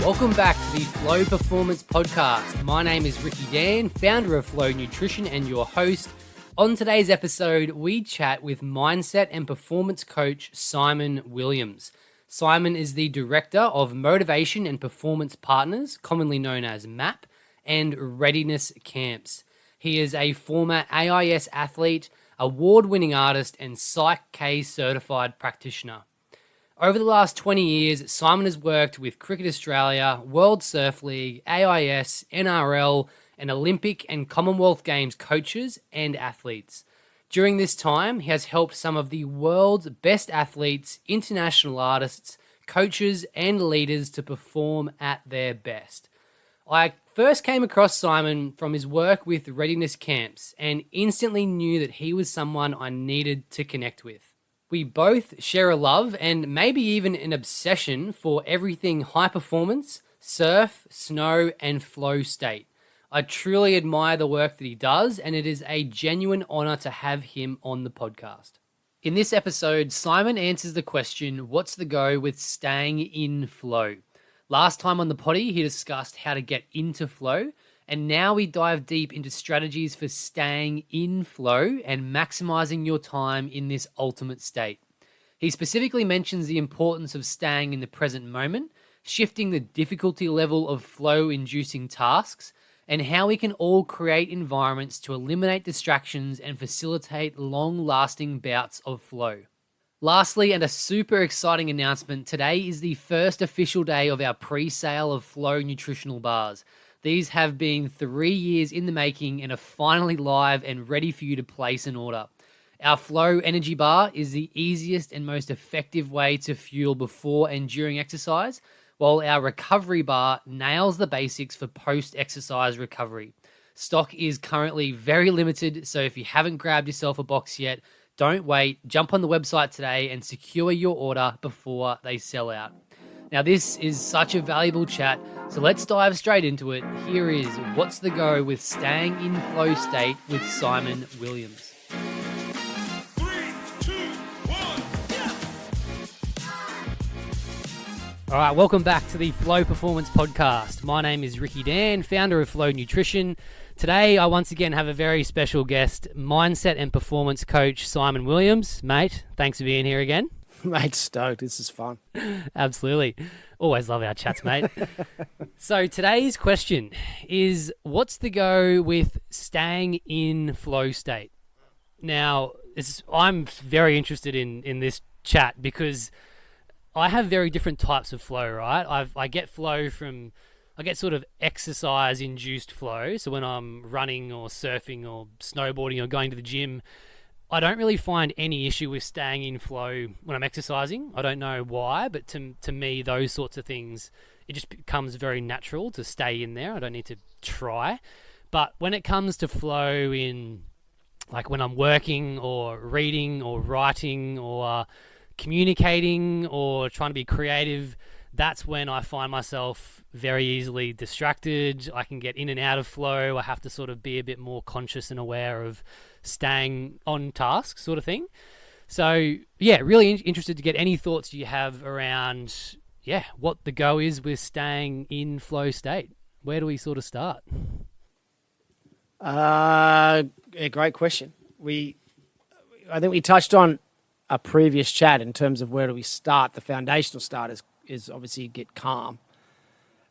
Welcome back to the Flow Performance Podcast. My name is Ricky Dan, founder of Flow Nutrition and your host. On today's episode, we chat with mindset and performance coach Simon Williams. Simon is the director of Motivation and Performance Partners, commonly known as MAPP, and Readiness camps. He is a former AIS athlete, award-winning artist, and PSYCH-K Certified Practitioner. Over the last 20 years, Simon has worked with Cricket Australia, World Surf League, AIS, NRL, and Olympic and Commonwealth Games coaches and athletes. During this time, he has helped some of the world's best athletes, international artists, coaches, and leaders to perform at their best. I first came across Simon from his work with Readiness camps and instantly knew that he was someone I needed to connect with. We both share a love and maybe even an obsession for everything high performance, surf, snow, and flow state. I truly admire the work that he does, and it is a genuine honor to have him on the podcast. In this episode, Simon answers the question, what's the go with staying in flow? Last time on the poddy, he discussed how to get into flow, and now we dive deep into strategies for staying in flow and maximizing your time in this ultimate state. He specifically mentions the importance of staying in the present moment, shifting the difficulty level of flow-inducing tasks, and how we can all create environments to eliminate distractions and facilitate long-lasting bouts of flow. Lastly, and a super exciting announcement, today is the first official day of our pre-sale of Flow nutritional bars. These have been 3 years in the making and are finally live and ready for you to place an order. Our Flow Energy Bar is the easiest and most effective way to fuel before and during exercise, while our Recovery Bar nails the basics for post-exercise recovery. Stock is currently very limited, so if you haven't grabbed yourself a box yet, don't wait. Jump on the website today and secure your order before they sell out. Now, this is such a valuable chat, so let's dive straight into it. Here is What's the Go with Staying in Flow State with Simon Williams. 3, 2, 1, All right, welcome back to the Flow Performance Podcast. My name is Ricky Dan, founder of Flow Nutrition. Today, I once again have a very special guest, mindset and performance coach Simon Williams. Mate, thanks for being here again. Mate, stoked. This is fun. Absolutely. Always love our chats, mate. So today's question is, what's the go with staying in flow state? Now, I'm very interested in this chat because I have very different types of flow, right? I get sort of exercise-induced flow. So when I'm running or surfing or snowboarding or going to the gym, I don't really find any issue with staying in flow when I'm exercising. I don't know why, but to me, those sorts of things, it just becomes very natural to stay in there. I don't need to try. But when it comes to flow in, like when I'm working or reading or writing or communicating or trying to be creative, that's when I find myself very easily distracted. I can get in and out of flow. I have to sort of be a bit more conscious and aware of staying on task sort of thing. So yeah, really interested to get any thoughts you have around, what the go is with staying in flow state. Where do we sort of start? A great question. I think we touched on a previous chat in terms of where do we start. The foundational start is obviously get calm.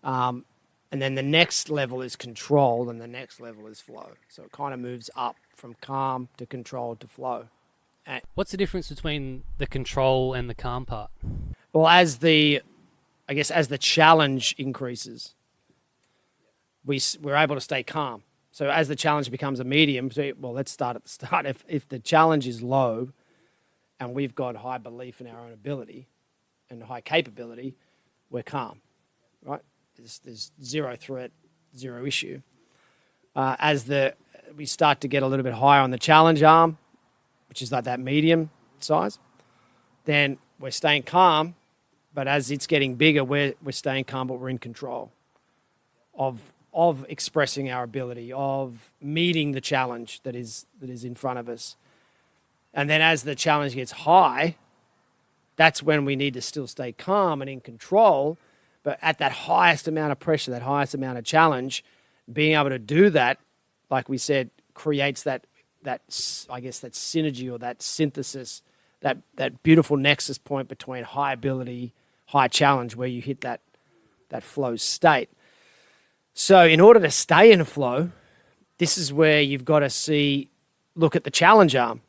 And then the next level is control, and the next level is flow. So it kind of moves up from calm to control to flow. What's the difference between the control and the calm part? Well, as the challenge increases, we're able to stay calm. So as the challenge becomes a medium, let's start at the start. If the challenge is low and we've got high belief in our own ability and high capability, we're calm, right? There's zero threat, zero issue. As we start to get a little bit higher on the challenge arm, which is like that medium size, then we're staying calm. But as it's getting bigger, we're staying calm, but we're in control of expressing our ability, of meeting the challenge that is in front of us. And then as the challenge gets high, that's when we need to still stay calm and in control, But at that highest amount of pressure, that highest amount of challenge, being able to do that, like we said, creates that I guess that synergy or that synthesis, that beautiful nexus point between high ability, high challenge, where you hit that flow state. So in order to stay in flow, this is where you've got to look at the challenge arm.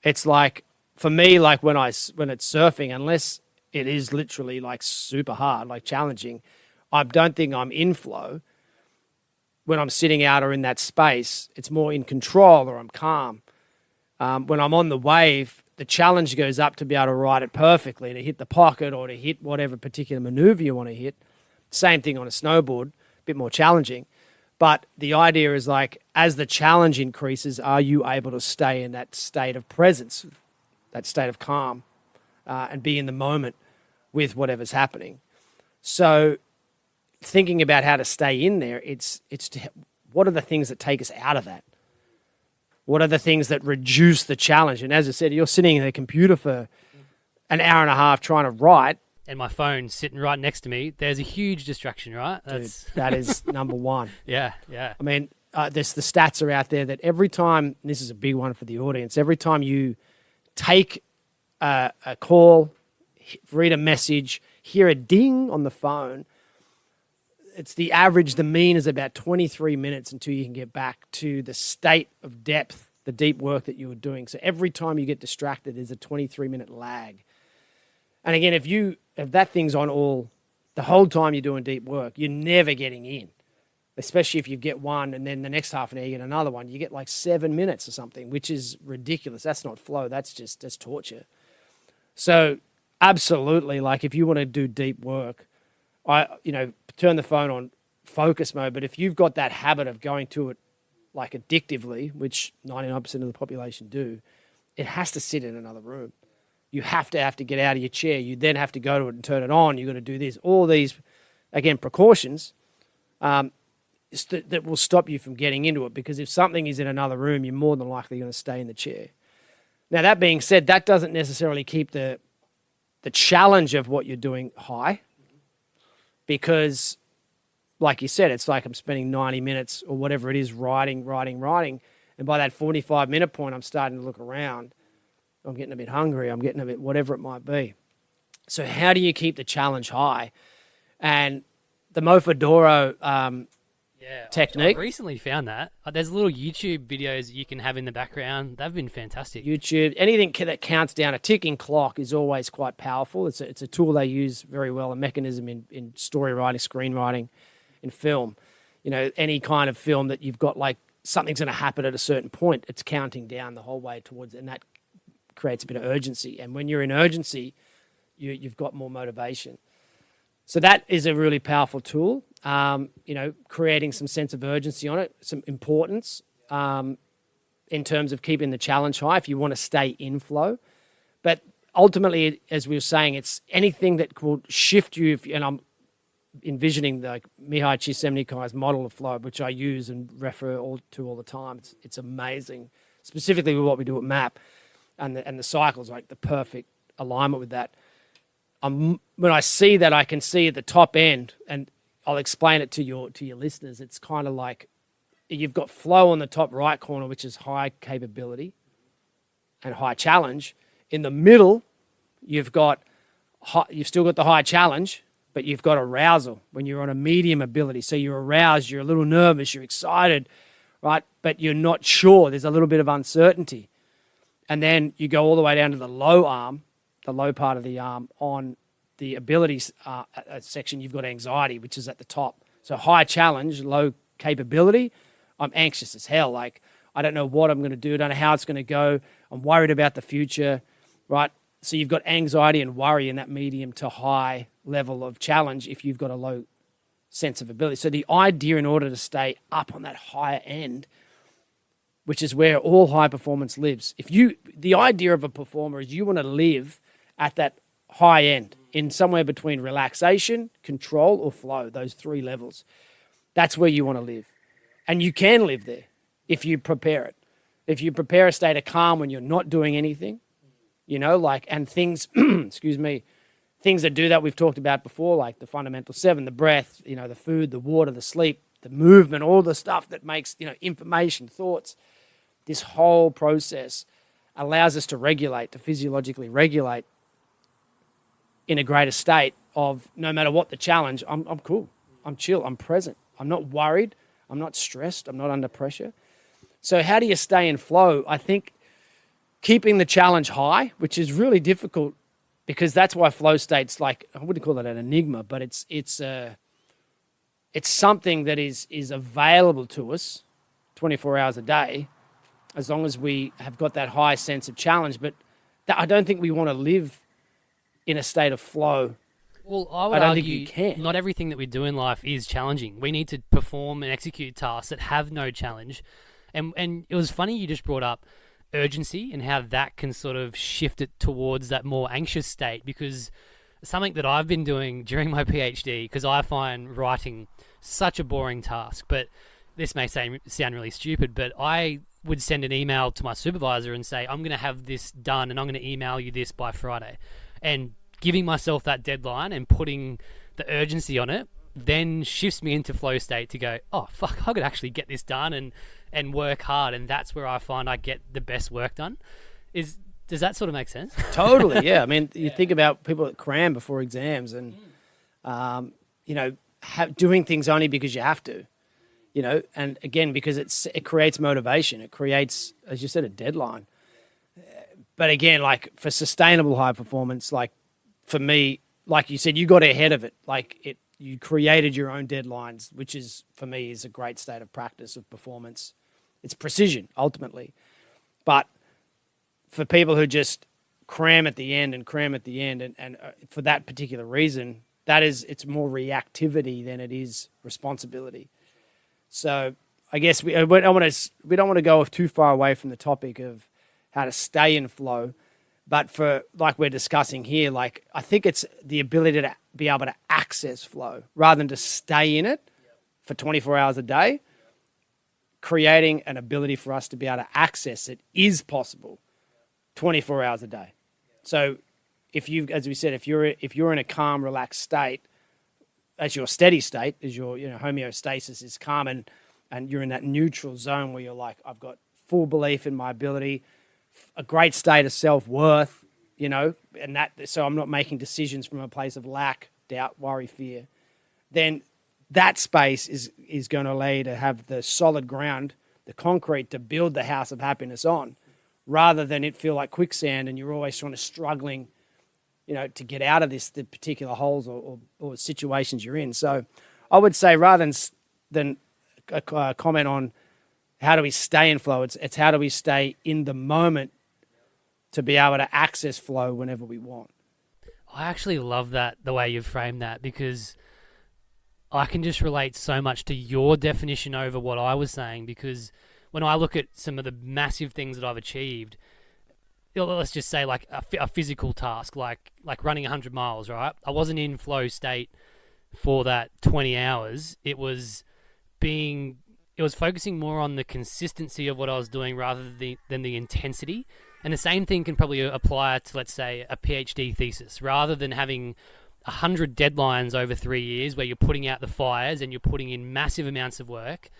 It's like, for me, like when it's surfing, unless it is literally like super hard, like challenging, I don't think I'm in flow. When I'm sitting out or in that space, it's more in control or I'm calm. When I'm on the wave, the challenge goes up to be able to ride it perfectly, to hit the pocket or to hit whatever particular maneuver you want to hit. Same thing on a snowboard, a bit more challenging. But the idea is like, as the challenge increases, are you able to stay in that state of presence, that state of calm, and be in the moment with whatever's happening? So thinking about how to stay in there, what are the things that take us out of that? What are the things that reduce the challenge? And as I said, you're sitting in the computer for an hour and a half trying to write. And my phone's sitting right next to me. There's a huge distraction, right? Dude, that is number one. Yeah. I mean, the stats are out there that every time, and this is a big one for the audience, every time you take a call, read a message, hear a ding on the phone, it's the average, the mean is about 23 minutes until you can get back to the state of depth, the deep work that you were doing. So every time you get distracted, there's a 23-minute lag. And again, if that thing's on all, the whole time you're doing deep work, you're never getting in, especially if you get one and then the next half an hour you get another one. You get like 7 minutes or something, which is ridiculous. That's not flow. That's torture. So absolutely, like if you want to do deep work, turn the phone on focus mode. But if you've got that habit of going to it like addictively, which 99% of the population do, it has to sit in another room. You have to get out of your chair. You then have to go to it and turn it on. You've got to do this. All these, again, precautions that will stop you from getting into it, because if something is in another room, you're more than likely going to stay in the chair. Now, that being said, that doesn't necessarily keep the challenge of what you're doing high, because, like you said, it's like I'm spending 90 minutes or whatever it is writing, and by that 45-minute point, I'm starting to look around. I'm getting a bit hungry. I'm getting a bit whatever it might be. So how do you keep the challenge high? And the Mofodoro technique. I recently found that. There's little YouTube videos you can have in the background. They've been fantastic. YouTube, anything that counts down, a ticking clock is always quite powerful. It's a tool they use very well, a mechanism in story writing, screenwriting, in film. Any kind of film that you've got like something's going to happen at a certain point, it's counting down the whole way towards it, and that creates a bit of urgency. And when you're in urgency, you've got more motivation. So that is a really powerful tool, creating some sense of urgency on it, some importance in terms of keeping the challenge high if you want to stay in flow. But ultimately, as we were saying, it's anything that will shift you. And I'm envisioning the Mihai Csikszentmihalyi's model of flow, which I use and refer all the time. It's amazing, specifically with what we do at MAPP. And the cycle's like the perfect alignment with that. When I see that, I can see at the top end, and I'll explain it to your listeners. It's kind of like you've got flow on the top right corner, which is high capability and high challenge. In the middle, you've still got the high challenge, but you've got arousal when you're on a medium ability. So you're aroused, you're a little nervous, you're excited, right? But you're not sure. There's a little bit of uncertainty. And then you go all the way down to the low arm, the low part of the arm. On the abilities section, you've got anxiety, which is at the top. So high challenge, low capability. I'm anxious as hell. Like, I don't know what I'm going to do. I don't know how it's going to go. I'm worried about the future, right? So you've got anxiety and worry in that medium to high level of challenge if you've got a low sense of ability. So the idea, in order to stay up on that higher end, which is where all high performance lives. The idea of a performer is you want to live at that high end, in somewhere between relaxation, control, or flow, those three levels. That's where you want to live. And you can live there if you prepare it. If you prepare a state of calm when you're not doing anything, and things, excuse me, things that do that we've talked about before, like the fundamental 7, the breath, the food, the water, the sleep, the movement, all the stuff that makes, information, thoughts. This whole process allows us to regulate, to physiologically regulate in a greater state of no matter what the challenge, I'm cool, I'm chill, I'm present, I'm not worried, I'm not stressed, I'm not under pressure. So how do you stay in flow? I think keeping the challenge high, which is really difficult because that's why flow state's like, I wouldn't call it an enigma, but it's something that is available to us 24 hours a day as long as we have got that high sense of challenge. But I don't think we want to live in a state of flow. Well, I would don't argue think you can. not everything that we do in life is challenging. We need to perform and execute tasks that have no challenge. And it was funny you just brought up urgency and how that can sort of shift it towards that more anxious state, because something that I've been doing during my PhD, because I find writing such a boring task, but this may sound really stupid, but I would send an email to my supervisor and say, I'm going to have this done and I'm going to email you this by Friday. And giving myself that deadline and putting the urgency on it then shifts me into flow state to go, oh, fuck, I could actually get this done and work hard. And that's where I find I get the best work done. Does that sort of make sense? Totally, yeah. I mean, you think about people that cram before exams and, doing things only because you have to, and again, because it creates motivation. It creates, as you said, a deadline. But again, like for sustainable high performance, like for me, like you said, you got ahead of it. You created your own deadlines, which is, for me, is a great state of practice of performance. It's precision, ultimately. But for people who just cram at the end and for that particular reason, it's more reactivity than it is responsibility. So I guess we don't want to go too far away from the topic of how to stay in flow. But for, like we're discussing here, like I think it's the ability to be able to access flow rather than to stay in it for 24 hours a day. Creating an ability for us to be able to access it is possible 24 hours a day. So as we said, if you're in a calm, relaxed state, as your steady state, as your homeostasis is calm and you're in that neutral zone where you're like, I've got full belief in my ability, a great state of self-worth, so I'm not making decisions from a place of lack, doubt, worry, fear, then that space is going to allow you to have the solid ground, the concrete to build the house of happiness on, rather than it feel like quicksand and you're always struggling, to get out of the particular holes or situations you're in. So I would say rather than a comment on how do we stay in flow, it's how do we stay in the moment to be able to access flow whenever we want. I actually love that, the way you've framed that, because I can just relate so much to your definition over what I was saying, because when I look at some of the massive things that I've achieved, let's just say like a physical task, like running 100 miles, right? I wasn't in flow state for that 20 hours. It was focusing more on the consistency of what I was doing rather than the intensity. And the same thing can probably apply to, let's say, a PhD thesis. Rather than having 100 deadlines over 3 years where you're putting out the fires and you're putting in massive amounts of work,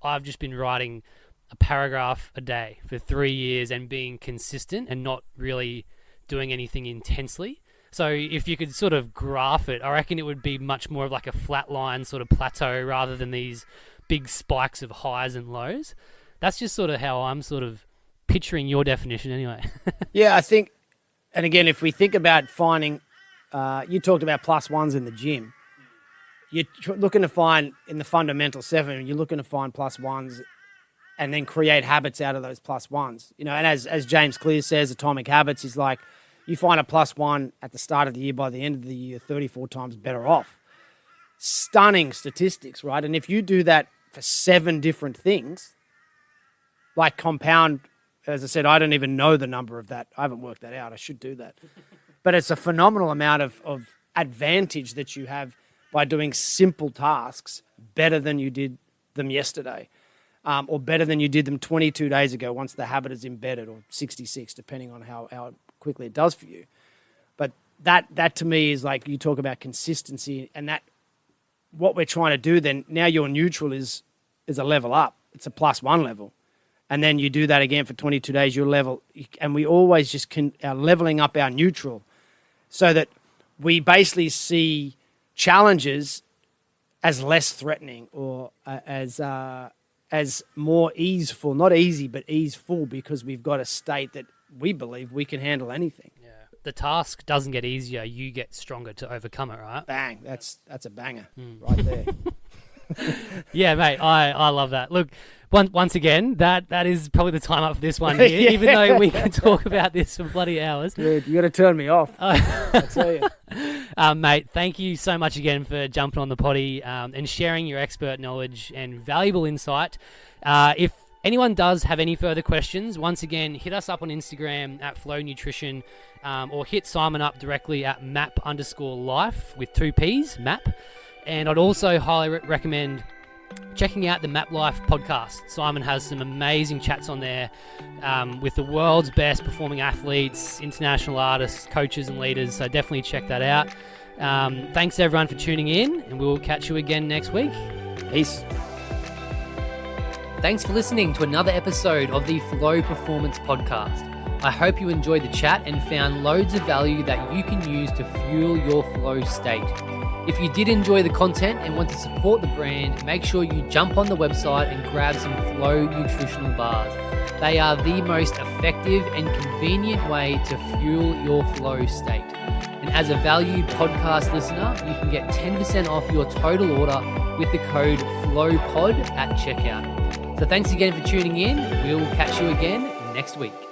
I've just been writing a paragraph a day for 3 years and being consistent and not really doing anything intensely. So if you could sort of graph it, I reckon it would be much more of like a flat line sort of plateau rather than these big spikes of highs and lows. That's just sort of how I'm sort of picturing your definition anyway. Yeah, I think, and again, if we think about finding, you talked about plus ones in the gym. You're looking to find in the fundamental 7, you're looking to find plus ones and then create habits out of those plus ones. And as James Clear says, Atomic Habits is like, you find a plus one at the start of the year, by the end of the year, 34 times better off. Stunning statistics, right? And if you do that for 7 different things, like compound, as I said, I don't even know the number of that. I haven't worked that out. I should do that. But it's a phenomenal amount of advantage that you have by doing simple tasks better than you did them yesterday, or better than you did them 22 days ago once the habit is embedded, or 66, depending on how quickly it does for you. But that to me is like, you talk about consistency, and that what we're trying to do then, now your neutral is a level up. It's a +1 level. And then you do that again for 22 days, you're level. And we always just are leveling up our neutral so that we basically see challenges as less threatening, or as more easeful, not easy, but easeful, because we've got a state that we believe we can handle anything. Yeah. The task doesn't get easier, you get stronger to overcome it, right? Bang, that's a banger right there. Yeah, mate, I love that. Look, once again, that is probably the time up for this one here, Yeah. even though we can talk about this for bloody hours. Dude, you got to turn me off. I tell you. Mate, thank you so much again for jumping on the potty and sharing your expert knowledge and valuable insight. If anyone does have any further questions, once again, hit us up on Instagram at Flow Nutrition, or hit Simon up directly at MAPP_life with 2 P's, MAPP. And I'd also highly recommend checking out the MAPP Life podcast. Simon has some amazing chats on there with the world's best performing athletes, international artists, coaches and leaders. So definitely check that out. Thanks everyone for tuning in, and we will catch you again next week. Peace. Thanks for listening to another episode of the Flow Performance Podcast. I hope you enjoyed the chat and found loads of value that you can use to fuel your flow state. If you did enjoy the content and want to support the brand, make sure you jump on the website and grab some Flow nutritional bars. They are the most effective and convenient way to fuel your flow state. And as a valued podcast listener, you can get 10% off your total order with the code FLOWPOD at checkout. So thanks again for tuning in. We'll catch you again next week.